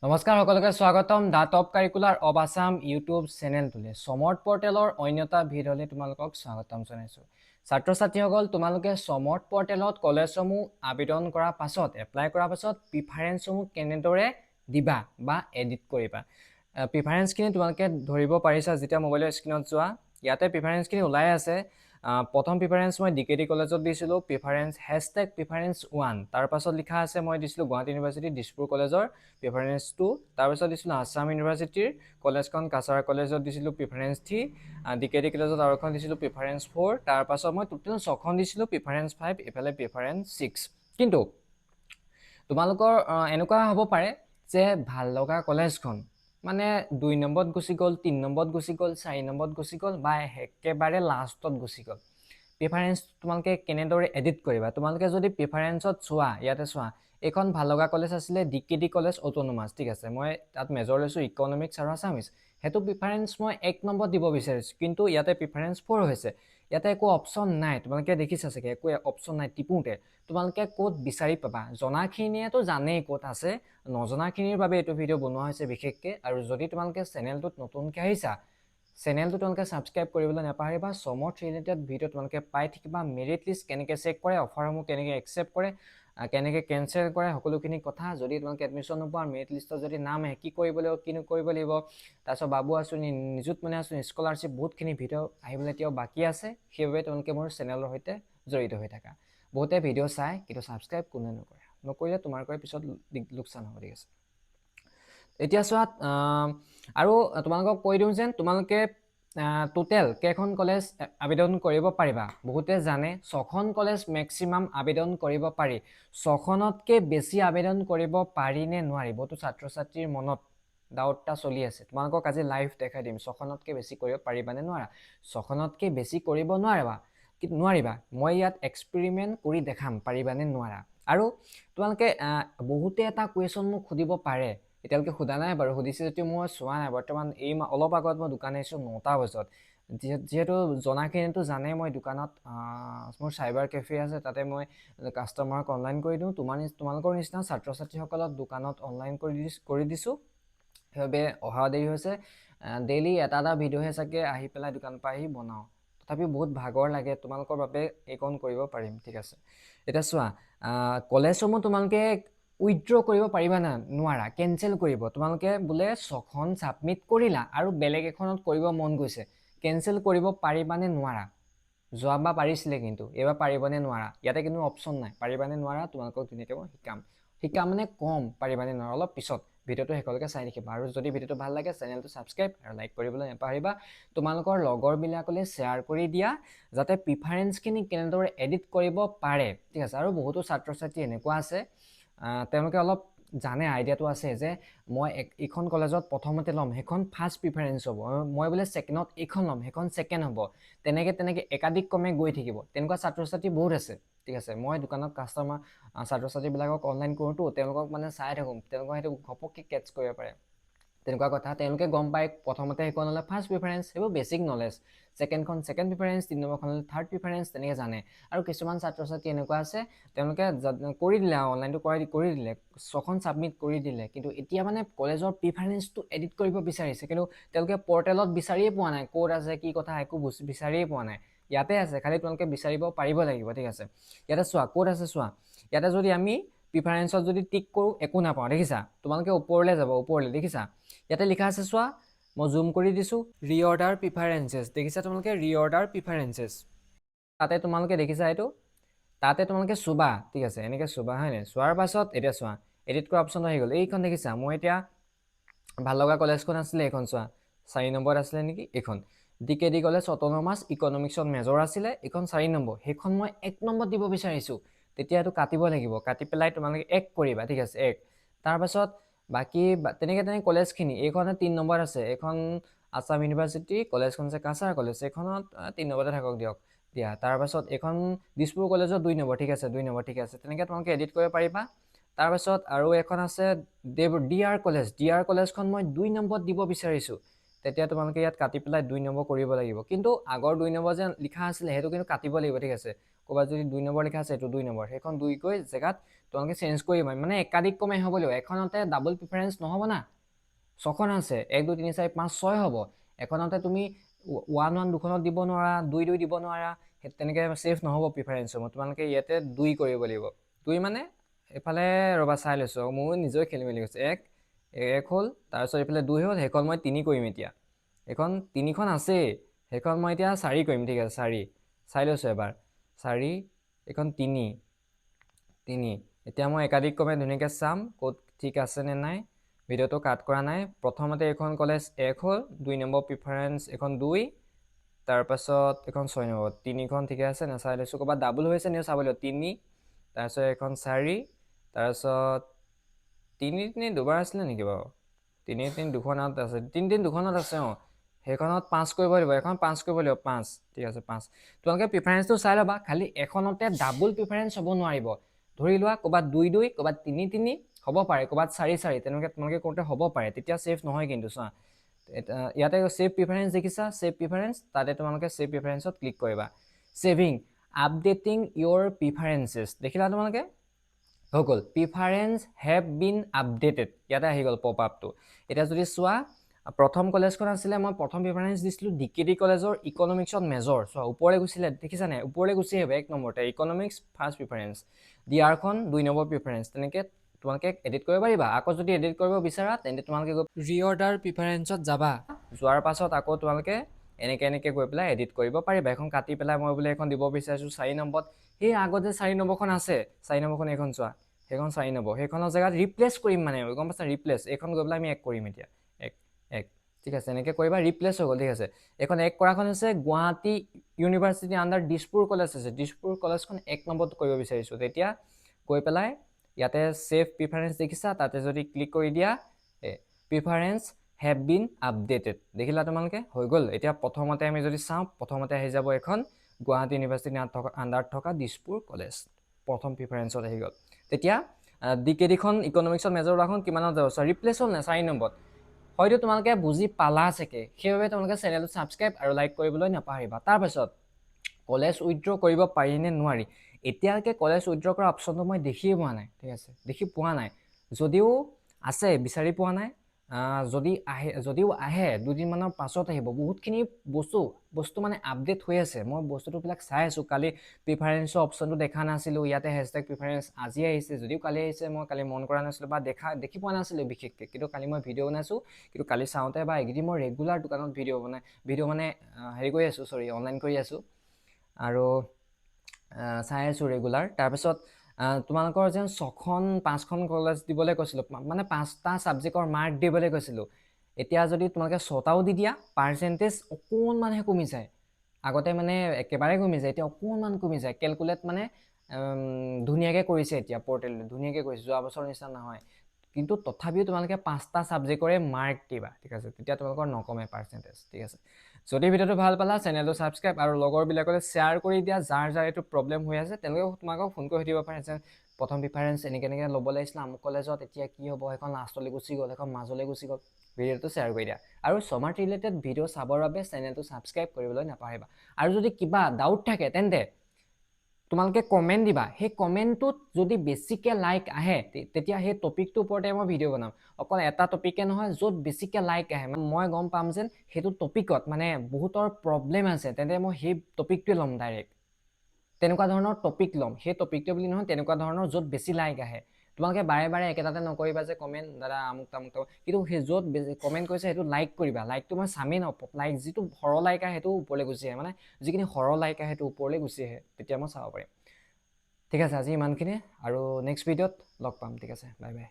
নমস্কাৰ সকলোকে স্বাগতম the top curricular of Assam YouTube চেনেলটোলৈ সমৰ্থ পৰ্টেলৰ অন্যতা ভিডিঅ'লৈ তোমালোকক স্বাগতম জনাইছোঁ। ছাত্ৰ ছাত্ৰীসকল তোমালোকে সমৰ্থ পৰ্টেলত কলেজসমূহ আবেদন কৰাৰ পাছত এপ্লাই কৰাৰ পাছত প্ৰিফাৰেন্সসমূহ কেনেদৰে দিবা বা এডিট কৰিবা। প্ৰিফাৰেন্সখিনি তোমালোকে ধৰিব পাৰিছা যেতিয়া মোবাইলৰ স্ক্ৰীনত যোৱা ইয়াতে প্ৰিফাৰেন্সখিনি ওলাই আছে। প্ৰথম প্ৰিফাৰেন্স মই ডিকেডি কলেজত দিছিলোঁ প্ৰিফাৰেন্স #প্ৰিফাৰেন্স1 তাৰ পাছত লিখা আছে মই দিছিলোঁ গুৱাহাটী ইউনিভাৰ্চিটি দিছপুৰ কলেজৰ প্ৰিফাৰেন্স 2 তাৰপিছত দিছিলোঁ আছাম ইউনিভাৰ্চিটিৰ কলেজখন কাছাৰ কলেজত দিছিলোঁ প্ৰিফাৰেন্স 3 ডিকেডি কলেজত আৰু এখন দিছিলোঁ প্ৰিফাৰেন্স 4 তাৰপাছত মই টোটেল 6খন দিছিলোঁ প্ৰিফাৰেন্স 5 এফালে প্ৰিফাৰেন্স 6। কিন্তু তোমালোকৰ এনেকুৱা হ'ব পাৰে যে ভাল লগা কলেজখন মানে 2 নম্বৰত গুচি গ'ল 3 নম্বৰত গুচি গ'ল 4 নম্বৰত গুচি গ'ল বা একেবাৰে লাষ্টত গুচি গ'ল। প্ৰিফাৰেন্স তোমালোকে কেনেদৰে এডিট কৰিবা। তোমালোকে যদি প্ৰিফাৰেন্সত চোৱা ইয়াতে চোৱা এইখন ভাল লগা কলেজ আছিলে ডিকেডি কলেজ অট'নমাছ, ঠিক আছে। মই তাত মেজৰ লৈছোঁ ইকনমিক্স আৰু আছামিছ, সেইটো প্ৰিফাৰেন্স মই 1 নম্বৰত দিব বিচাৰিছোঁ, কিন্তু ইয়াতে প্ৰিফাৰেন্স 4 হৈছে। ইয়াতে একো অপশ্যন নাই, তোমালোকে দেখিছা চাগে একো অপশ্যন নাই। টিপুতে তোমালোকে ক'ত বিচাৰি পাবা, জনাখিনিয়েতো জানেই ক'ত আছে, নজনাখিনিৰ বাবে এইটো ভিডিঅ' বনোৱা হৈছে বিশেষকৈ। আৰু যদি তোমালোকে চেনেলটোত নতুনকৈ আহিছা চেনেলটো তোমালোকে ছাবস্ক্ৰাইব কৰিবলৈ নাপাহৰিবা। সমৰ্থ ৰিলেটেড ভিডিঅ' তোমালোকে পাই থাকিবা। মেৰিট লিষ্ট কেনেকৈ চেক কৰে, অফাৰসমূহ কেনেকৈ একচেপ্ট কৰে, কেনেকৈ কেঞ্চেল কৰে, সকলোখিনি কথা। যদি তোমালোকে এডমিশ্যন নোপোৱা মেৰিট লিষ্টত যদি নাম আহে কি কৰিব লাগিব কি নকৰিব লাগিব, তাৰপিছত বাবু আঁচনি নিযুত মইনা আঁচনি স্কলাৰশ্বিপ বহুতখিনি ভিডিঅ' আহিবলৈ এতিয়াও বাকী আছে। সেইবাবে তোমালোকে মোৰ চেনেলৰ সৈতে জড়িত হৈ থাকা। বহুতে ভিডিঅ' চাই কিন্তু ছাবস্ক্ৰাইব কোনে নকৰিলে তোমালোকৰ পিছত লোকচান হ'ব, ঠিক আছে। এতিয়া চোৱা আৰু তোমালোকক কৈ দিওঁ যেন তোমালোকে টোটেল কেইখন কলেজ আবেদন কৰিব পাৰিবা। বহুতে জানে 6খন কলেজ মেক্সিমাম আবেদন কৰিব পাৰি। 6খনতকৈ বেছি আবেদন কৰিব পাৰি নে নোৱাৰি, বহুতো ছাত্ৰ ছাত্ৰীৰ মনত ডাউট এটা চলি আছে। তোমালোকক আজি লাইভ দেখাই দিম 6খনতকৈ বেছি কৰিব পাৰিবা নে নোৱাৰা। 6খনতকৈ বেছি কৰিব নোৱাৰিবা। মই ইয়াত এক্সপেৰিমেণ্ট কৰি দেখাম পাৰিবা নে নোৱাৰা। আৰু তোমালোকে বহুতে এটা কুৱেশ্যন মোক সুধিব পাৰে, এতিয়ালৈকে সোধা নাই বাৰু, সুধিছে যদিও মই চোৱা নাই বৰ্তমান। অলপ আগত মই দোকান আহিছোঁ 9টা বজাত। যিহেতু জনাখিনিতো জানে মই দোকানত মোৰ চাইবাৰ কেফে আছে, তাতে মই কাষ্টমাৰক অনলাইন কৰি দিওঁ। তোমালোকৰ নিচিনা ছাত্ৰ ছাত্ৰীসকলক দোকানত অনলাইন কৰি দিছোঁ। সেইবাবে অহা দেৰি হৈছে। ডেইলি এটা ভিডিঅ'হে চাগে আহি পেলাই দোকানৰ পৰা আহি বনাওঁ, তথাপিও বহুত ভাগৰ লাগে। তোমালোকৰ বাবে এইকণ কৰিব পাৰিম, ঠিক আছে। এতিয়া চোৱা কলেজসমূহ তোমালোকে উইথড্ৰ কৰিব পাৰিবা না নোৱাৰা, কেঞ্চেল কৰিব। তোমালোকে বোলে 6খন ছাবমিট কৰিলা আৰু বেলেগ এখনত কৰিব মন গৈছে, কেঞ্চেল কৰিব পাৰিবানে নোৱাৰা। যোৱাবাৰ পাৰিছিলে কিন্তু এইবাৰ পাৰিবনে নোৱাৰা। ইয়াতে কিন্তু অপশ্যন নাই, পাৰিবানে নোৱাৰা তোমালোকক ধুনীয়াকৈ মই শিকাম মানে কম পাৰিবানে নোৱাৰা অলপ পিছত। ভিডিঅ'টো শেষলৈকে চাই থাকিবা। আৰু যদি ভিডিঅ'টো ভাল লাগে চেনেলটো ছাবস্ক্ৰাইব আৰু লাইক কৰিবলৈ নাপাহৰিবা। তোমালোকৰ লগৰবিলাকলৈ শ্বেয়াৰ কৰি দিয়া যাতে প্ৰিফাৰেন্সখিনি কেনেদৰে এডিট কৰিব পাৰে, ঠিক আছে। আৰু বহুতো ছাত্ৰ ছাত্ৰী এনেকুৱা আছে তেওঁলোকে অলপ জানে, আইডিয়াটো আছে যে মই এইখন কলেজত প্ৰথমতে ল'ম, সেইখন ফাৰ্ষ্ট প্ৰিফাৰেন্স হ'ব। মই বোলে ছেকেণ্ডত এইখন ল'ম, সেইখন ছেকেণ্ড হ'ব। তেনেকৈ একাধিক ক্ৰমে গৈ থাকিব। তেনেকুৱা ছাত্ৰ ছাত্ৰী বহুত আছে, ঠিক আছে। মই দোকানত কাষ্টমাৰ ছাত্ৰ ছাত্ৰীবিলাকক অনলাইন কৰোঁতো, তেওঁলোকক মানে চাই থাকোঁ, তেওঁলোকক সেইটো ঘপককৈ কেটচ কৰিব পাৰে। তেনেকুৱা কথা, তেওঁলোকে গম পায় প্ৰথমতে সেইখন হ'লে ফাৰ্ষ্ট প্ৰিফাৰেন্স, সেইবোৰ বেছিক নলেজ। ছেকেণ্ডখন ছেকেণ্ড প্ৰিফাৰেন্স, 3 নম্বৰখন হ'লে থাৰ্ড প্ৰিফাৰেন্স, তেনেকৈ জানে। আৰু কিছুমান ছাত্ৰ ছাত্ৰী এনেকুৱা আছে তেওঁলোকে কৰি দিলে আৰু অনলাইনটো কৰি দিলে, 6খন ছাবমিট কৰি দিলে, কিন্তু এতিয়া মানে কলেজৰ প্ৰিফাৰেন্সটো এডিট কৰিব বিচাৰিছে, কিন্তু তেওঁলোকে পৰ্টেলত বিচাৰিয়ে পোৱা নাই ক'ত আছে কি কথা, একো বিচাৰিয়ে পোৱা নাই। ইয়াতে আছে, খালি তোমালোকে বিচাৰিব পাৰিব লাগিব, ঠিক আছে। ইয়াতে চোৱা ক'ত আছে চোৱা। ইয়াতে যদি আমি প্ৰিফাৰেন্সত যদি টিক কৰোঁ একো নাপাওঁ, দেখিছা। তোমালোকে ওপৰলৈ যাব, ওপৰলৈ দেখিছা ইয়াতে লিখা আছে চোৱা, মই জুম কৰি দিছোঁ ৰিঅৰ্ডাৰ প্ৰিফাৰেন্সেছ, দেখিছা তোমালোকে ৰিঅৰ্ডাৰ প্ৰিফাৰেন্সেছ। তাতে তোমালোকে দেখিছা এইটো, তাতে তোমালোকে চুবা, ঠিক আছে। এনেকৈ চুবা হয়নে। চোৱাৰ পাছত এতিয়া চোৱা এডিট কৰা অপশ্যনটো আহি গ'ল। এইখন দেখিছা, মই এতিয়া ভাল লগা কলেজখন আছিলে এইখন চোৱা 4 নম্বৰত আছিলে নেকি, এইখন ডিকেডি কলেজ অট'নমাছ ইকনমিক্সত মেজৰ আছিলে, এইখন 4 নম্বৰ। সেইখন মই 1 নম্বৰত দিব বিচাৰিছোঁ, তেতিয়া এইটো কাটিব লাগিব। কাটি পেলাই তোমালোকে 1 কৰিবা, ঠিক আছে 1। তাৰপাছত বাকী তেনেকৈ কলেজখিনি, এইখনে 3 নম্বৰত আছে, এইখন আছাম ইউনিভাৰ্চিটি, কলেজখন আছে কাছাৰ কলেজ, এইখনত 3 নম্বৰতে থাকক দিয়ক দিয়া। তাৰপাছত এইখন দিছপুৰ কলেজত 2 নম্বৰ, ঠিক আছে 2 নম্বৰ, ঠিক আছে। তেনেকৈ তোমালোকে এডিট কৰিব পাৰিবা। তাৰপাছত আৰু এখন আছে DR কলেজ, DR কলেজখন মই 2 নম্বৰত দিব বিচাৰিছোঁ, তেতিয়া তোমালোকে ইয়াত কাটি পেলাই 2 নম্বৰ কৰিব লাগিব। কিন্তু আগৰ 2 নম্বৰ যে লিখা আছিলে সেইটো কিন্তু কাটিব লাগিব, ঠিক আছে। ক'ৰবাত যদি 2 নম্বৰ লিখা আছে এইটো 2 নম্বৰ সেইখন 2 কৈ জেগাত তোমালোকে চেঞ্জ কৰিবা মানে একাধিক ক্ৰমে হ'ব লাগিব এখনতে ডাবল প্ৰিফাৰেঞ্চ নহ'ব না 6খন আছে 1 2 3 4 5 6 হ'ব এখনতে তুমি 1 1 দুখনত দিব নোৱাৰা 2 2 দিব নোৱাৰা তেনেকৈ ছেফ নহ'ব প্ৰিফাৰেঞ্চৰ তোমালোকে ইয়াতে 2 কৰিব লাগিব 2 মানে এফালে ৰবা চাই লৈছো মই নিজে খেলি মেলি গৈছে 1 হ'ল তাৰপিছত এইফালে 2 হ'ল সেইখন মই 3 কৰিম এতিয়া এখন 3খন আছে সেইখন মই এতিয়া 4 কৰিম ঠিক আছে 4 চাই লৈছো এবাৰ 4 এখন 3 এতিয়া মই একাধিক ক্ৰমে ধুনীয়াকৈ চাম ক'ত ঠিক আছে নে নাই ভিডিঅ'টো কাট কৰা নাই প্ৰথমতে এখন কলেজ 1 হ'ল 2 নম্বৰ প্ৰিফাৰেঞ্চ এখন 2 তাৰপাছত এখন 6 নম্বৰ 3খন ঠিকে আছে না চাই লৈছো ক'ৰবাত ডাবল হৈছে নে চাব লাগিব 3 তাৰপিছত এখন 4 তাৰপিছত 3 দুবাৰ আছিলে নেকি বাৰু 3 দুখনত আছে 3 দুখনত আছে সেইখনত 5 কৰিব লাগিব এখন 5 কৰিব লাগিব 5 ঠিক আছে 5 তোমালোকে প্ৰিফাৰেঞ্চটো চাই ল'বা খালি এখনতে ডাবল প্ৰিফাৰেঞ্চ হ'ব নোৱাৰিব ধৰি লোৱা ক'ৰবাত 2 2 ক'ৰবাত 3 3 হ'ব পাৰে ক'ৰবাত 4 4 তেনেকৈ তোমালোকে কৰোঁতে হ'ব পাৰে তেতিয়া ছেফ নহয় কিন্তু চোৱা ইয়াতে ছেভ প্ৰিফাৰেঞ্চ দেখিছা ছেভ প্ৰিফাৰেঞ্চ তাতে তোমালোকে ছেভ প্ৰিফাৰেঞ্চত ক্লিক কৰিবা ছেভিং আপডেটিং ইয়ৰ প্ৰিফাৰেঞ্চেছ দেখিলা তোমালোকে হৈ গ'ল প্ৰিফাৰেঞ্চ হেভ বিন আপডেটেড ইয়াতে আহি গ'ল পপ আপটো এতিয়া যদি চোৱা প্ৰথম কলেজখন আছিলে মই প্ৰথম প্ৰিফাৰেঞ্চ দিছিলোঁ ডিকেডি কলেজৰ ইকনমিক্সত মেজৰ চোৱা ওপৰলৈ গুচিলে দেখিছা নাই ওপৰলৈ গুচি আহিব 1 নম্বৰতে ইকনমিক্স ফাৰ্ষ্ট প্ৰিফাৰেঞ্চ ডিআৰখন 2 নম্বৰ প্ৰিফাৰেঞ্চ তেনেকৈ তোমালোকে এডিট কৰিব পাৰিবা আকৌ যদি এডিট কৰিব বিচাৰা তেন্তে তোমালোকে গৈ ৰিঅৰ্ডাৰ প্ৰিফাৰেঞ্চত যাবা যোৱাৰ পাছত আকৌ তোমালোকে এনেকৈ গৈ পেলাই এডিট কৰিব পাৰিবা এখন কাটি পেলাই মই বোলে এখন দিব বিচাৰিছোঁ 4 নম্বৰত সেই আগত যে 4 নম্বৰখন আছে 4 নম্বৰখন এইখন চোৱা সেইখন 4 নম্বৰ সেইখনৰ জেগাত ৰিপ্লেচ কৰিম মানে গম পাইছা ৰিপ্লেচ এইখন গৈ পেলাই আমি 1 কৰিম এতিয়া 1 ঠিক আছে এনেকৈ কৰিবা ৰিপ্লেচ হৈ গ'ল ঠিক আছে এইখন 1 কৰাখন হৈছে Guwahati university under Dispur college আছে দিছপুৰ কলেজখন 1 নম্বৰত কৰিব বিচাৰিছোঁ তেতিয়া গৈ পেলাই ইয়াতে ছেভ প্ৰিফাৰেঞ্চ দেখিছা তাতে যদি ক্লিক কৰি দিয়া প্ৰিফাৰেঞ্চ হেভ বিন আপডেটেড দেখিলা তোমালোকে হৈ গ'ল এতিয়া প্ৰথমতে আমি যদি চাওঁ প্ৰথমতে আহি যাব এখন গুৱাহাটী ইউনিভাৰ্চিটি আণ্ডাৰত থকা দিছপুৰ কলেজ প্ৰথম প্ৰিফাৰেঞ্চত আহি গ'ল তেতিয়া ডিকেডিখন ইকনমিক্সত মেজৰ লোৱাখন কিমানত যাব ৰিপ্লেচ হ'ল নে 4 নম্বৰত হয়তো তোমালোকে বুজি পালা চাগে সেইবাবে তোমালোকে চেনেলটো ছাবস্ক্ৰাইব আৰু লাইক কৰিবলৈ নাপাহৰিবা তাৰপাছত কলেজ উইথড্ৰ কৰিব পাৰি নে নোৱাৰি এতিয়ালৈকে কলেজ উইথড্ৰ কৰা অপশ্যনটো মই দেখিয়ে পোৱা নাই ঠিক আছে দেখি পোৱা নাই যদিও আছে বিচাৰি পোৱা নাই যদিও আহে 2 দিনমানৰ পাছত আহিব বহুতখিনি বস্তু মানে আপডেট হৈ আছে মই বস্তুটোবিলাক চাই আছোঁ কালি প্ৰিফাৰেঞ্চৰ অপশ্যনটো দেখা নাছিলোঁ ইয়াতে হেছটেগ প্ৰিফাৰেঞ্চ আজি আহিছে যদিও কালি আহিছে মই কালি মন কৰা নাছিলোঁ বা দেখি পোৱা নাছিলোঁ বিশেষকৈ কিন্তু কালি মই ভিডিঅ' বনাইছোঁ কিন্তু কালি চাওঁতে বা এইকেইদিন মই ৰেগুলাৰ দোকানত ভিডিঅ' মানে হেৰি কৰি আছোঁ অনলাইন কৰি আছোঁ আৰু চাই আছোঁ ৰেগুলাৰ তাৰপিছত তোমালোকৰ যেন 6খন 5খন কলেজ দিবলৈ কৈছিলোঁ মানে 5টা ছাবজেক্টৰ মাৰ্ক দিবলৈ কৈছিলোঁ এতিয়া যদি তোমালোকে 6টাও দি দিয়া পাৰ্চেণ্টেজ অকণমানহে কমি যায় আগতে মানে একেবাৰে কমি যায় এতিয়া অকণমান কমি যায় কেলকুলেট মানে ধুনীয়াকৈ কৰিছে এতিয়া পৰ্টেলটো ধুনীয়াকৈ কৰিছে যোৱা বছৰ নিচিনা নহয় কিন্তু তথাপিও তোমালোকে 5টা ছাবজেক্টৰে মাৰ্ক দিবা ঠিক আছে তেতিয়া তোমালোকৰ নকমে পাৰ্চেণ্টেজ ঠিক আছে যদি ভিডিঅ'টো ভাল পালা চেনেলটো ছাবস্ক্ৰাইব আৰু লগৰবিলাকলৈ শ্বেয়াৰ কৰি দিয়া যাৰ এইটো প্ৰব্লেম হৈ আছে তেওঁলোকে তোমালোকক ফোন কৰি সুধিব পাৰে যে প্ৰথম প্ৰিফাৰেঞ্চ এনেকৈ ল'ব লাগিছিলে আমুক কলেজত এতিয়া কি হ'ব সেইখন লাষ্টলৈ গুচি গ'ল সেইখন মাজলৈ গুচি গ'ল ভিডিঅ'টো শ্বেয়াৰ কৰি দিয়া আৰু ছমাৰ্ট ৰিলেটেড ভিডিঅ' চাবৰ বাবে চেনেলটো ছাবস্ক্ৰাইব কৰিবলৈ নাপাহৰিবা আৰু যদি কিবা ডাউট থাকে তেন্তে তোমালোকে কমেণ্ট দিবা সেই কমেণ্টটোত যদি বেছিকৈ লাইক আহে তেতিয়া সেই টপিকটোৰ ওপৰতে মই ভিডিঅ' বনাম অকল এটা টপিকে নহয় য'ত বেছিকৈ লাইক আহে মই গম পাম যেন সেইটো টপিকত মানে বহুতৰ প্ৰব্লেম আছে তেন্তে মই সেই টপিকটোৱে ল'ম ডাইৰেক্ট তেনেকুৱা ধৰণৰ টপিক ল'ম সেই টপিকটো বুলি নহয় তেনেকুৱা ধৰণৰ য'ত বেছি লাইক আহে তোমালোকে বাৰে একেটাতে নকৰিবা যে কমেণ্ট দাদা আমুক তামুক কিন্তু সেই য'ত কমেণ্ট কৰিছে সেইটো লাইক কৰিবা লাইকটো মই চামেই লাইক যিটো সৰহ লাইক আহে সেইটো ওপৰলৈ গুচি আহে মানে যিখিনি সৰহ লাইক আহে সেইটো ওপৰলৈ গুচি আহে তেতিয়া মই চাব পাৰিম ঠিক আছে আজি ইমানখিনি আৰু নেক্সট ভিডিঅ'ত লগ পাম ঠিক আছে বাই বাই